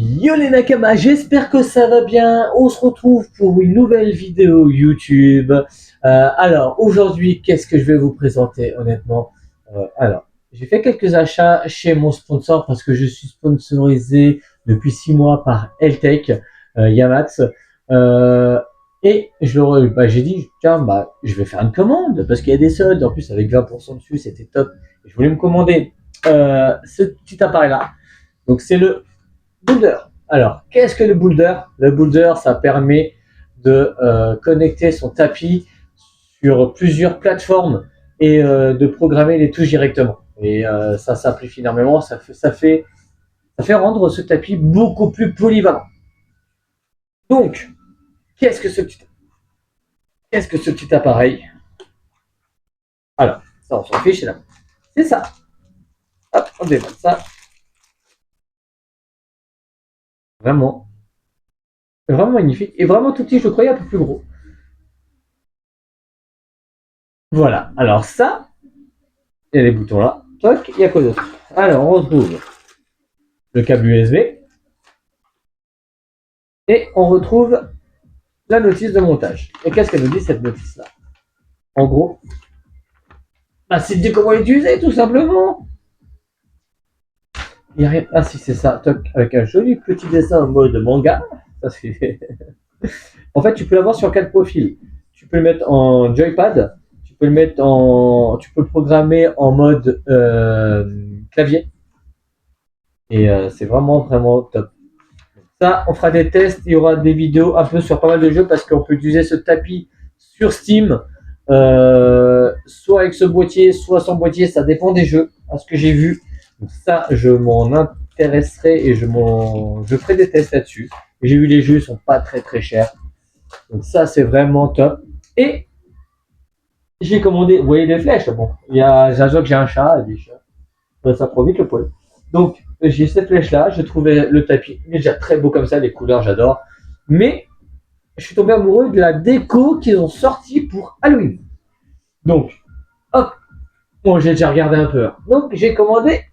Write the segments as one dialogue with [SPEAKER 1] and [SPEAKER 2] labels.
[SPEAKER 1] Yo les Nakama, j'espère que ça va bien. On se retrouve pour une nouvelle vidéo YouTube. Alors aujourd'hui, qu'est-ce que je vais vous présenter honnêtement? J'ai fait quelques achats chez mon sponsor parce que je suis sponsorisé depuis 6 mois par LTech, Yamax. Euh, j'ai dit, tiens, je vais faire une commande parce qu'il y a des soldes. En plus, avec 20% dessus, c'était top. Je voulais me commander ce petit appareil-là. Donc c'est le Boulder. Alors, qu'est-ce que le Boulder? Le Boulder, ça permet de connecter son tapis sur plusieurs plateformes et de programmer les touches directement. Et ça simplifie énormément, ça fait rendre ce tapis beaucoup plus polyvalent. Donc, qu'est-ce que ce petit, qu'est-ce que ce petit appareil? Alors, ça on s'en fiche, c'est ça. Hop, on déballe ça. Vraiment, vraiment magnifique et vraiment tout petit. Je croyais un peu plus gros. Voilà. Alors ça, il y a les boutons là. Toc, il y a quoi d'autre? Alors, on retrouve le câble USB et on retrouve la notice de montage. Et qu'est-ce qu'elle nous dit cette notice-là? En gros, c'est de dire comment l'utiliser tout simplement. Il y a rien. Ah si c'est ça, toc, avec un joli petit dessin en mode manga. Ça c'est. En fait, tu peux l'avoir sur 4 profils. Tu peux le mettre en joypad, tu peux le programmer en mode clavier. Et c'est vraiment vraiment top. Ça, on fera des tests, il y aura des vidéos un peu sur pas mal de jeux parce qu'on peut utiliser ce tapis sur Steam, soit avec ce boîtier, soit sans boîtier, ça dépend des jeux, à ce que j'ai vu. Donc ça, je m'en intéresserai et je ferai des tests là-dessus. J'ai vu les jeux, ils sont pas très très chers. Donc ça, c'est vraiment top. Et j'ai commandé, vous voyez les flèches, bon, j'ai un chat, et des chats. Ça prend vite le poil. Donc, j'ai cette flèche-là, je trouvais le tapis déjà très beau comme ça, les couleurs, j'adore. Mais, je suis tombé amoureux de la déco qu'ils ont sorti pour Halloween. Donc, hop, bon, j'ai déjà regardé un peu. Donc, j'ai commandé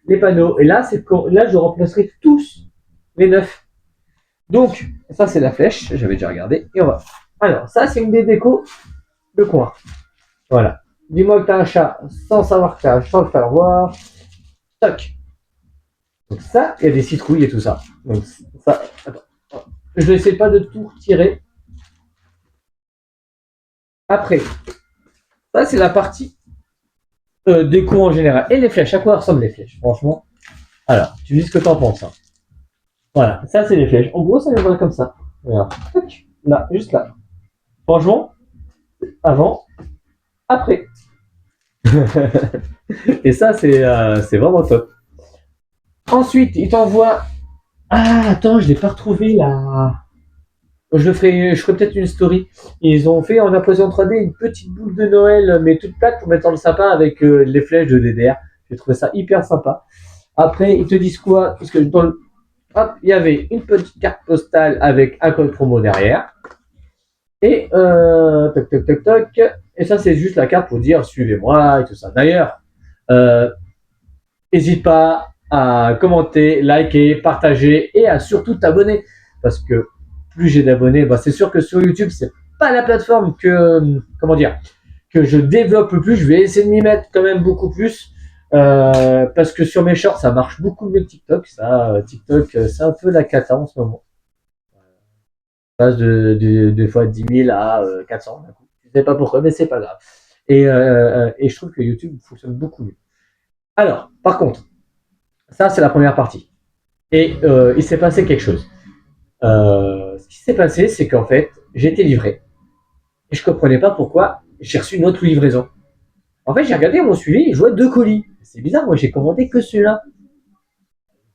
[SPEAKER 1] les panneaux. Et là, là, je remplacerai tous les neufs. Donc, ça, c'est la flèche, j'avais déjà regardé. Et on va. Alors, ça, c'est une des décos de coin. Voilà. Dis-moi que t'as un chat sans savoir que t'as un chat, sans le faire voir. Toc. Donc ça, il y a des citrouilles et tout ça. Donc ça, attends. Je n'essaie pas de tout retirer. Après, ça c'est la partie déco en général. Et les flèches, à quoi ressemblent les flèches? Franchement. Alors, tu dis ce que tu en penses. Hein. Voilà, ça c'est les flèches. En gros, ça les voilà comme ça. Voilà. Là, juste là. Franchement, avant, après. Et ça, c'est vraiment top. Ensuite, il t'envoie. Ah, attends, je l'ai pas retrouvé là. Je ferai peut-être une story. Ils ont fait en impression 3D une petite boule de Noël, mais toute plate pour mettre dans le sapin avec les flèches de DDR. J'ai trouvé ça hyper sympa. Après, ils te disent quoi? Parce que hop, il y avait une petite carte postale avec un code promo derrière. Et toc toc toc toc. Et ça, c'est juste la carte pour dire suivez-moi et tout ça. D'ailleurs, n'hésite pas à commenter, liker, partager et à surtout t'abonner. Parce que plus j'ai d'abonnés, c'est sûr que sur YouTube, c'est pas la plateforme que je développe le plus. Je vais essayer de m'y mettre quand même beaucoup plus. Parce que sur mes shorts, ça marche beaucoup mieux que TikTok. TikTok, c'est un peu la cata en ce moment. Je passe de fois 10 000 à 400 d'un coup. Je sais pas pourquoi, mais c'est pas grave. Et je trouve que YouTube fonctionne beaucoup mieux. Alors, par contre, ça, c'est la première partie. Et il s'est passé quelque chose. Ce qui s'est passé, c'est qu'en fait, j'ai été livré. Et je ne comprenais pas pourquoi j'ai reçu une autre livraison. En fait, j'ai regardé mon suivi et je vois 2 colis. C'est bizarre, moi, j'ai commandé que celui-là.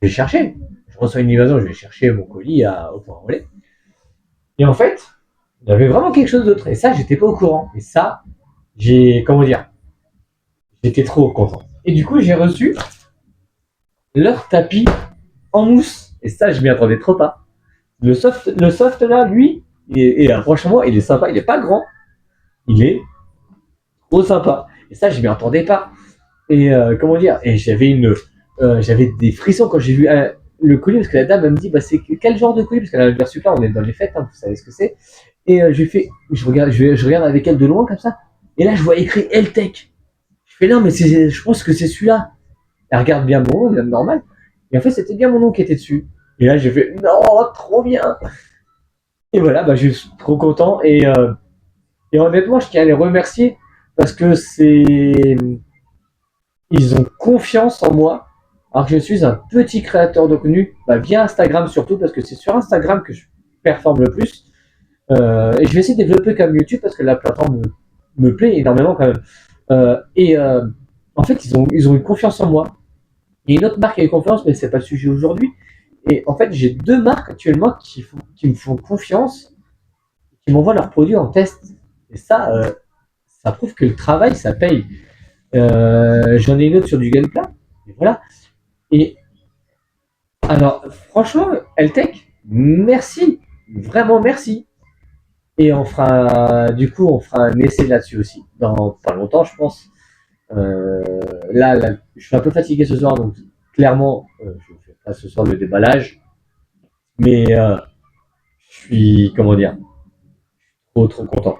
[SPEAKER 1] Je vais chercher. Je reçois une livraison, je vais chercher mon colis au point relais. Et en fait, il y avait vraiment quelque chose d'autre. Et ça, j'étais pas au courant. Et ça, j'étais trop content. Et du coup, j'ai reçu leur tapis en mousse. Et ça, je m'y attendais trop pas. Le soft là, lui, franchement, il est sympa. Il est pas grand. Il est trop sympa. Et ça, je m'y attendais pas. Et Et j'avais des frissons quand j'ai vu le colis, parce que la dame, elle me dit, bah, c'est quel genre de colis? Parce qu'elle a le super, on est dans les fêtes, hein, vous savez ce que c'est. Et je lui fais, je regarde avec elle de loin comme ça. Et là, je vois écrit Eltech. Je fais, non, mais je pense que c'est celui-là. Elle regarde bien mon nom, normal. Et en fait, c'était bien mon nom qui était dessus. Et là, j'ai fait, non, trop bien. Et voilà, bah, je suis trop content. Et honnêtement, je tiens à les remercier parce que ils ont confiance en moi. Alors que je suis un petit créateur de contenu, bah, via Instagram surtout, parce que c'est sur Instagram que je performe le plus. Et je vais essayer de développer comme YouTube parce que la plateforme me plaît énormément quand même. En fait, ils ont eu confiance en moi. Il y a une autre marque qui a eu confiance, mais c'est pas le sujet aujourd'hui. Et en fait, j'ai deux marques actuellement qui me font confiance, qui m'envoient leurs produits en test. Et ça prouve que le travail, ça paye. J'en ai une autre sur du Gunpla. Et voilà. Et alors, franchement, Eltech, merci. Vraiment merci. Et on fera un essai là-dessus aussi. Dans pas longtemps, je pense. Euh, là, je suis un peu fatigué ce soir, donc clairement, je ne fais pas ce soir le déballage. Mais je suis, comment dire, trop content.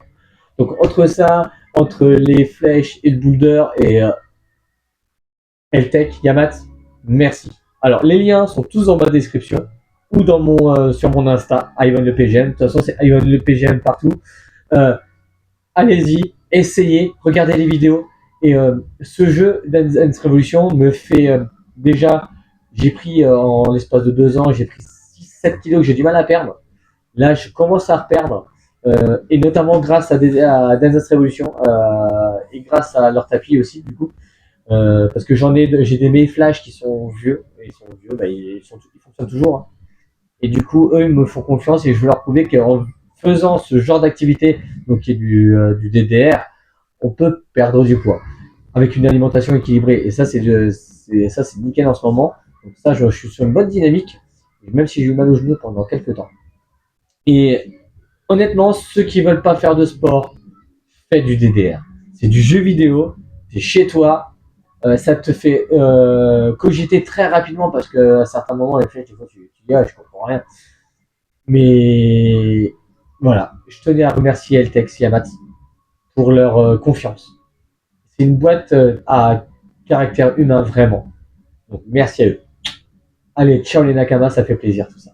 [SPEAKER 1] Donc, entre ça, entre les flèches et le boulder et Eltech, Yamat, merci. Alors, les liens sont tous en bas de description ou sur mon Insta, Ivan le PGM. De toute façon, c'est Ivan le PGM partout. Euh, Allez-y, essayez, regardez les vidéos. Et ce jeu Dance Revolution me fait déjà, j'ai pris en l'espace de 2 ans, j'ai pris 6-7 kilos que j'ai du mal à perdre. Là, je commence à reperdre. Et notamment grâce à Dance Revolution et grâce à leur tapis aussi, du coup. Parce que j'ai des mails flash qui sont vieux. Et ils sont vieux, bah, ils fonctionnent toujours. Hein. Et du coup, eux, ils me font confiance et je veux leur prouver qu'en faisant ce genre d'activité, donc qui est du DDR, on peut perdre du poids avec une alimentation équilibrée. Et ça, c'est nickel en ce moment. Donc ça, je suis sur une bonne dynamique, même si j'ai eu mal au genou pendant quelques temps. Et honnêtement, ceux qui veulent pas faire de sport, faites du DDR. C'est du jeu vidéo, c'est chez toi, ça te fait cogiter très rapidement parce que à certains moments, les flèches, des fois, tu dis, ah, je comprends rien. Mais voilà, je tenais à remercier Eltex Yamat pour leur confiance. C'est une boîte à caractère humain, vraiment. Donc merci à eux. Allez, ciao les Nakamas, ça fait plaisir tout ça.